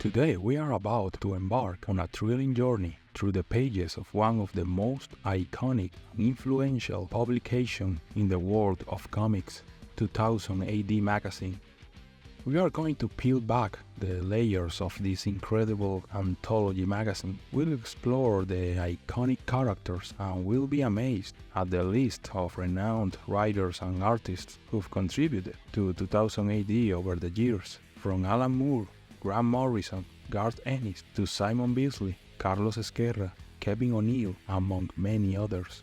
Today we are about to embark on a thrilling journey through the pages of one of the most iconic and influential publications in the world of comics, 2000 AD magazine. We are going to peel back the layers of this incredible anthology magazine. We'll explore the iconic characters and we'll be amazed at the list of renowned writers and artists who've contributed to 2000 AD over the years, from Alan Moore, Grant Morrison, Garth Ennis, to Simon Bisley, Carlos Ezquerra, Kevin O'Neill, among many others.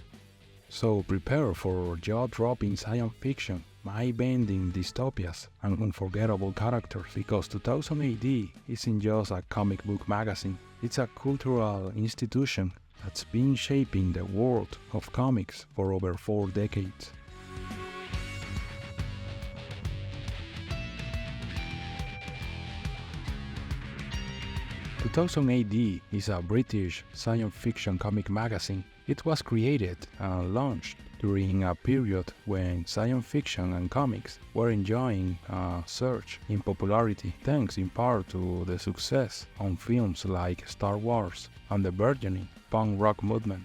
So prepare for jaw-dropping science fiction, mind-bending dystopias, and unforgettable characters, because 2000 AD isn't just a comic book magazine, it's a cultural institution that's been shaping the world of comics for over 4 decades. 2000 AD is a British science fiction comic magazine. It was created and launched during a period when science fiction and comics were enjoying a surge in popularity, thanks in part to the success on films like Star Wars and the burgeoning punk rock movement.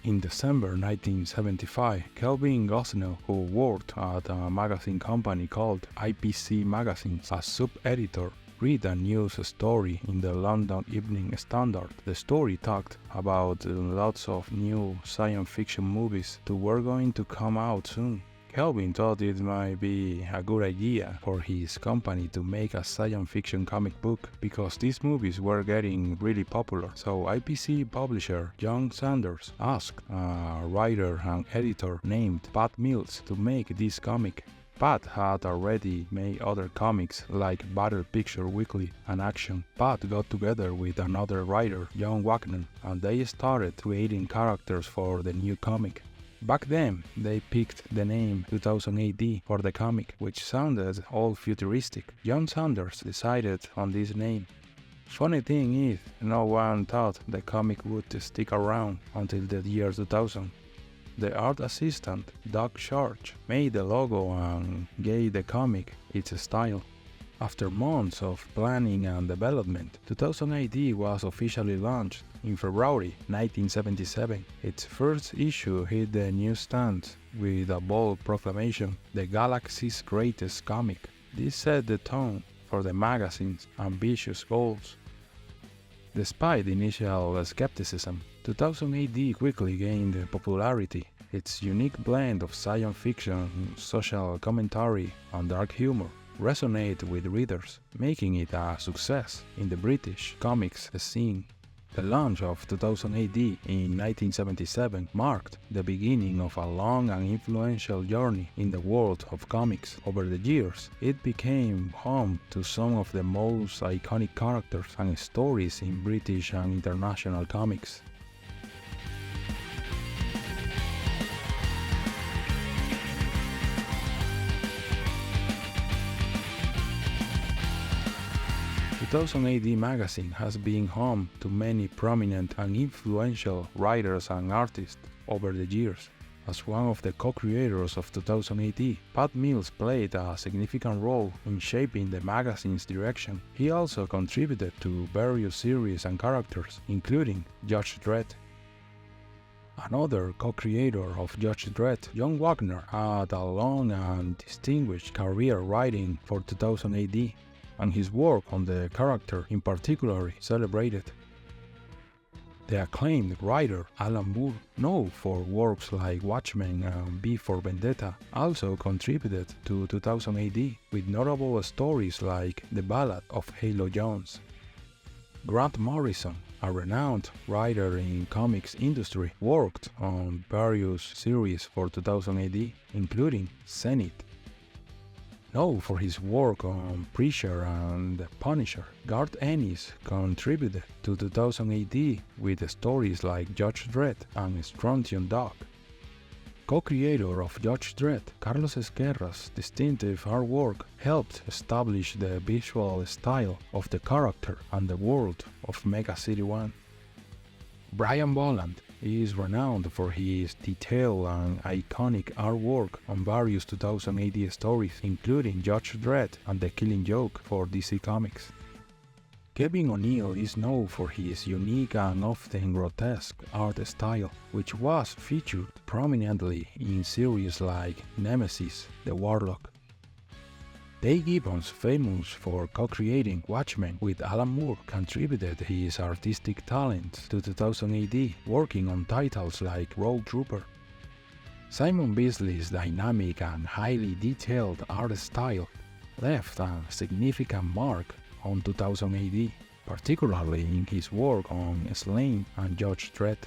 In December 1975, Kelvin Gosnell, who worked at a magazine company called IPC Magazines as sub-editor, read a news story in the London Evening Standard. The story talked about lots of new science fiction movies that were going to come out soon. Kelvin thought it might be a good idea for his company to make a science fiction comic book because these movies were getting really popular. So IPC publisher John Sanders asked a writer and editor named Pat Mills to make this comic. Pat had already made other comics like Battle Picture Weekly and Action. Pat got together with another writer, John Wagner, and they started creating characters for the new comic. Back then, they picked the name 2000 AD for the comic, which sounded all futuristic. John Sanders decided on this name. Funny thing is, no one thought the comic would stick around until the year 2000. The art assistant, Doug Church, made the logo and gave the comic its style. After months of planning and development, 2000 AD was officially launched in February 1977. Its first issue hit the newsstands with a bold proclamation, "The Galaxy's Greatest Comic." This set the tone for the magazine's ambitious goals. Despite initial skepticism, 2000 AD quickly gained popularity. Its unique blend of science fiction, social commentary, and dark humor resonated with readers, making it a success in the British comics scene. The launch of 2000 AD in 1977 marked the beginning of a long and influential journey in the world of comics. Over the years, it became home to some of the most iconic characters and stories in British and international comics. The 2000 AD magazine has been home to many prominent and influential writers and artists over the years. As one of the co-creators of 2000 AD, Pat Mills played a significant role in shaping the magazine's direction. He also contributed to various series and characters, including Judge Dredd. Another co-creator of Judge Dredd, John Wagner, had a long and distinguished career writing for 2000 AD. And his work on the character in particular celebrated. The acclaimed writer Alan Moore, known for works like Watchmen and V for Vendetta, also contributed to 2000 AD with notable stories like The Ballad of Halo Jones. Grant Morrison, a renowned writer in comics industry, worked on various series for 2000 AD, including Zenith. Known for his work on Preacher and The Punisher, Garth Ennis contributed to 2000 AD with stories like Judge Dredd and Strontium Dog. Co-creator of Judge Dredd, Carlos Ezquerra's distinctive artwork helped establish the visual style of the character and the world of Mega City 1. Brian Bolland is renowned for his detailed and iconic artwork on various 2000 AD stories, including Judge Dredd and The Killing Joke for DC Comics. Kevin O'Neill is known for his unique and often grotesque art style, which was featured prominently in series like Nemesis, The Warlock. Dave Gibbons, famous for co-creating Watchmen with Alan Moore, contributed his artistic talent to 2000 AD, working on titles like Road Trooper. Simon Bisley's dynamic and highly detailed art style left a significant mark on 2000 AD, particularly in his work on Slain and Judge Dredd.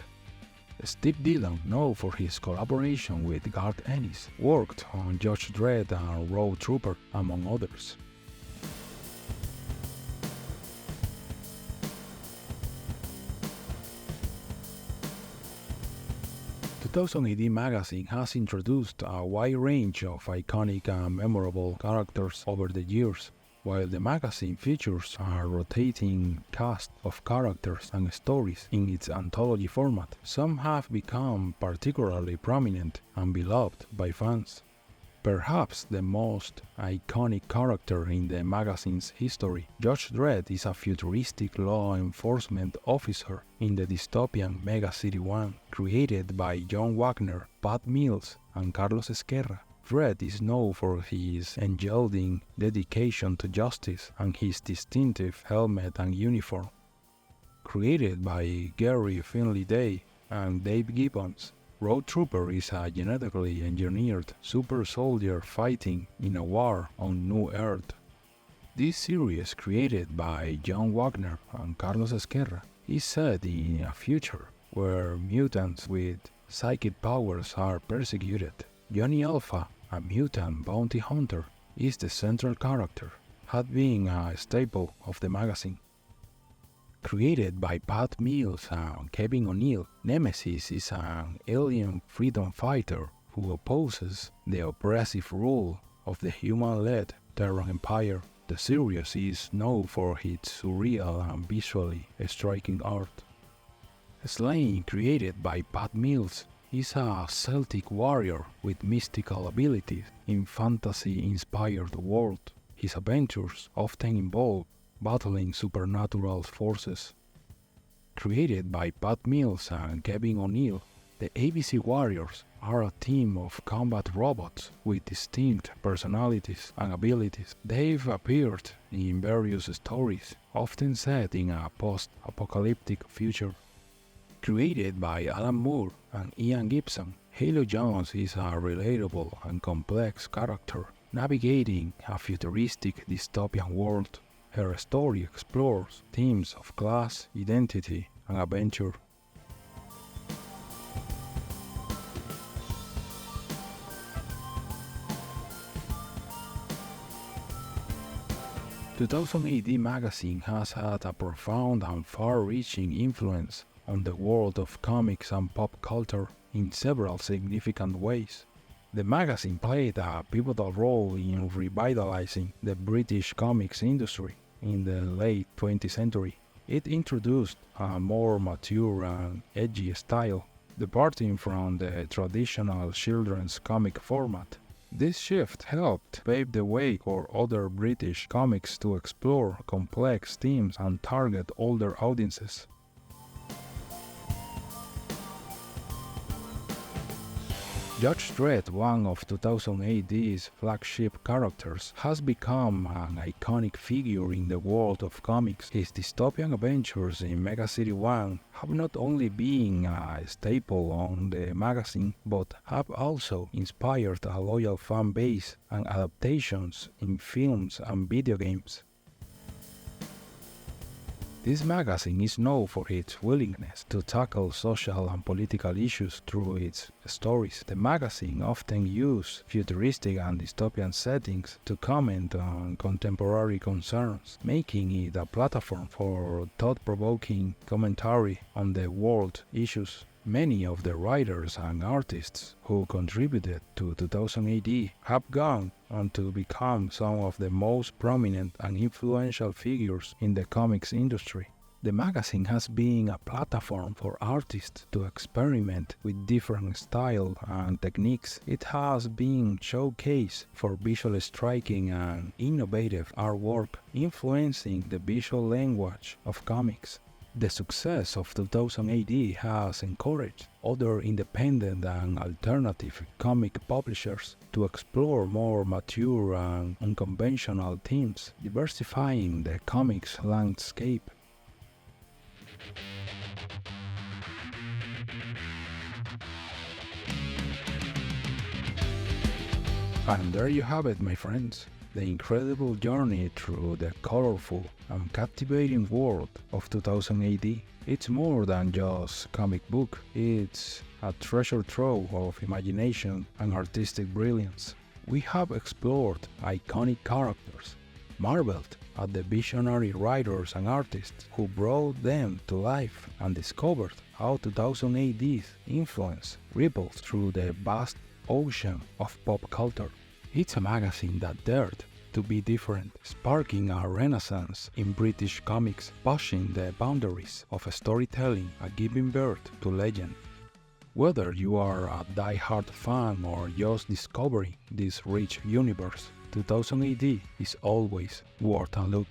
Steve Dillon, known for his collaboration with Garth Ennis, worked on Judge Dredd and Road Trooper, among others. The 2000 AD magazine has introduced a wide range of iconic and memorable characters over the years. While the magazine features a rotating cast of characters and stories in its anthology format, some have become particularly prominent and beloved by fans. Perhaps the most iconic character in the magazine's history, Judge Dredd is a futuristic law enforcement officer in the dystopian Mega City 1, created by John Wagner, Pat Mills, and Carlos Ezquerra. Dredd is known for his unyielding dedication to justice and his distinctive helmet and uniform. Created by Gary Finley Day and Dave Gibbons, Road Trooper is a genetically engineered super soldier fighting in a war on New Earth. This series, created by John Wagner and Carlos Ezquerra, is set in a future where mutants with psychic powers are persecuted. Johnny Alpha, a mutant bounty hunter, is the central character, had been a staple of the magazine. Created by Pat Mills and Kevin O'Neill, Nemesis is an alien freedom fighter who opposes the oppressive rule of the human-led Terran Empire. The series is known for its surreal and visually striking art. Slain, created by Pat Mills, is a Celtic warrior with mystical abilities in fantasy-inspired world. His adventures often involve battling supernatural forces. Created by Pat Mills and Kevin O'Neill, the ABC Warriors are a team of combat robots with distinct personalities and abilities. They've appeared in various stories, often set in a post-apocalyptic future. Created by Alan Moore and Ian Gibson, Halo Jones is a relatable and complex character navigating a futuristic dystopian world. Her story explores themes of class, identity, and adventure. The 2000 AD magazine has had a profound and far-reaching influence on the world of comics and pop culture in several significant ways. The magazine played a pivotal role in revitalizing the British comics industry in the late 20th century. It introduced a more mature and edgy style, departing from the traditional children's comic format. This shift helped pave the way for other British comics to explore complex themes and target older audiences. Judge Dredd, one of 2000 AD's flagship characters, has become an iconic figure in the world of comics. His dystopian adventures in Mega City 1 have not only been a staple on the magazine, but have also inspired a loyal fan base and adaptations in films and video games. This magazine is known for its willingness to tackle social and political issues through its stories. The magazine often uses futuristic and dystopian settings to comment on contemporary concerns, making it a platform for thought-provoking commentary on the world issues. Many of the writers and artists who contributed to 2000 AD have gone on to become some of the most prominent and influential figures in the comics industry. The magazine has been a platform for artists to experiment with different styles and techniques. It has been showcased for visually striking and innovative artwork, influencing the visual language of comics. The success of 2000 AD has encouraged other independent and alternative comic publishers to explore more mature and unconventional themes, diversifying the comics landscape. And there you have it, my friends, the incredible journey through the colorful and captivating world of 2000 AD. It's more than just comic book, it's a treasure trove of imagination and artistic brilliance. We have explored iconic characters, marveled at the visionary writers and artists who brought them to life, and discovered how 2000 AD's influence rippled through the vast ocean of pop culture. It's a magazine that dared to be different, sparking a renaissance in British comics, pushing the boundaries of storytelling and giving birth to legend. Whether you are a die-hard fan or just discovering this rich universe, 2000 AD is always worth a look.